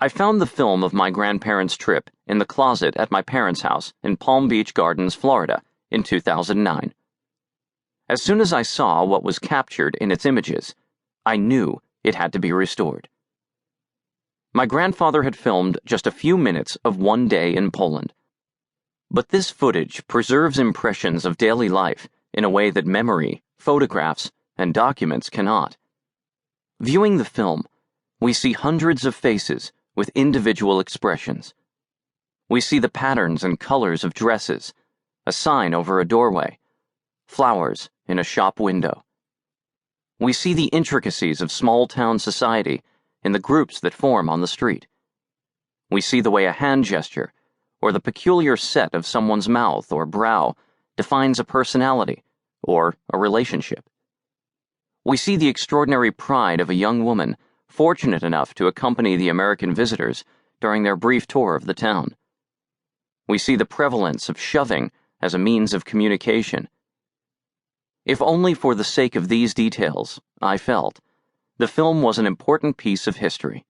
I found the film of my grandparents' trip in the closet at my parents' house in Palm Beach Gardens, Florida, in 2009. As soon as I saw what was captured in its images, I knew it had to be restored. My grandfather had filmed just a few minutes of one day in Poland. But this footage preserves impressions of daily life in a way that memory, photographs, and documents cannot. Viewing the film, we see hundreds of faces with individual expressions. We see the patterns and colors of dresses, a sign over a doorway, flowers in a shop window. We see the intricacies of small-town society in the groups that form on the street. We see the way a hand gesture or the peculiar set of someone's mouth or brow defines a personality or a relationship. We see the extraordinary pride of a young woman fortunate enough to accompany the American visitors during their brief tour of the town. We see the prevalence of shoving as a means of communication. If only for the sake of these details, I felt, the film was an important piece of history.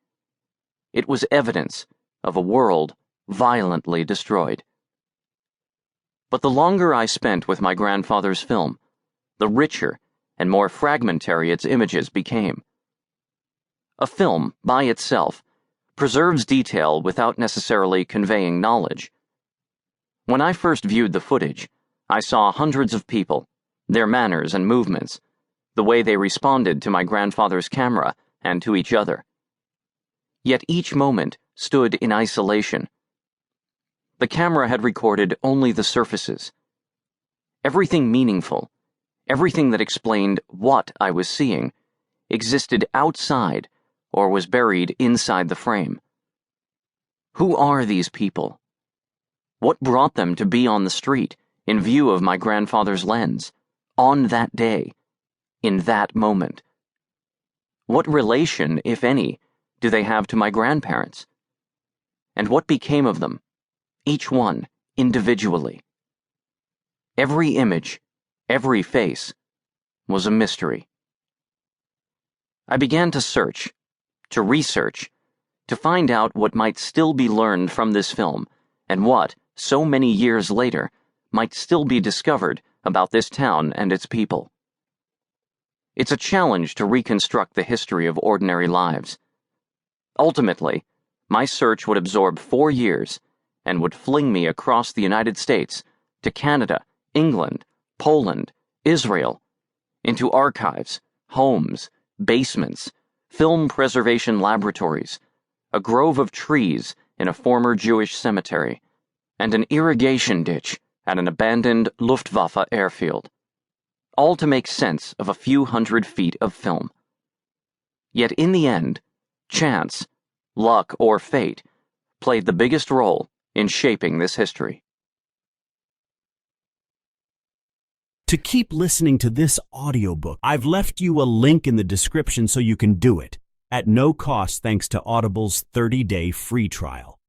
It was evidence of a world violently destroyed. But the longer I spent with my grandfather's film, the richer and more fragmentary its images became. A film, by itself, preserves detail without necessarily conveying knowledge. When I first viewed the footage, I saw hundreds of people, their manners and movements, the way they responded to my grandfather's camera and to each other. Yet each moment stood in isolation. The camera had recorded only the surfaces. Everything meaningful, everything that explained what I was seeing, existed outside or was buried inside the frame. Who are these people? What brought them to be on the street, in view of my grandfather's lens, on that day, in that moment? What relation, if any, do they have to my grandparents? And what became of them, each one, individually? Every image, every face, was a mystery. I began to search, to research, to find out what might still be learned from this film, and what, so many years later, might still be discovered about this town and its people. It's a challenge to reconstruct the history of ordinary lives. Ultimately, my search would absorb 4 years and would fling me across the United States to Canada, England, Poland, Israel, into archives, homes, basements, film preservation laboratories, a grove of trees in a former Jewish cemetery, and an irrigation ditch at an abandoned Luftwaffe airfield, all to make sense of a few hundred feet of film. Yet in the end, chance, luck, or fate played the biggest role in shaping this history. To keep listening to this audiobook, I've left you a link in the description so you can do it, at no cost thanks to Audible's 30-day free trial.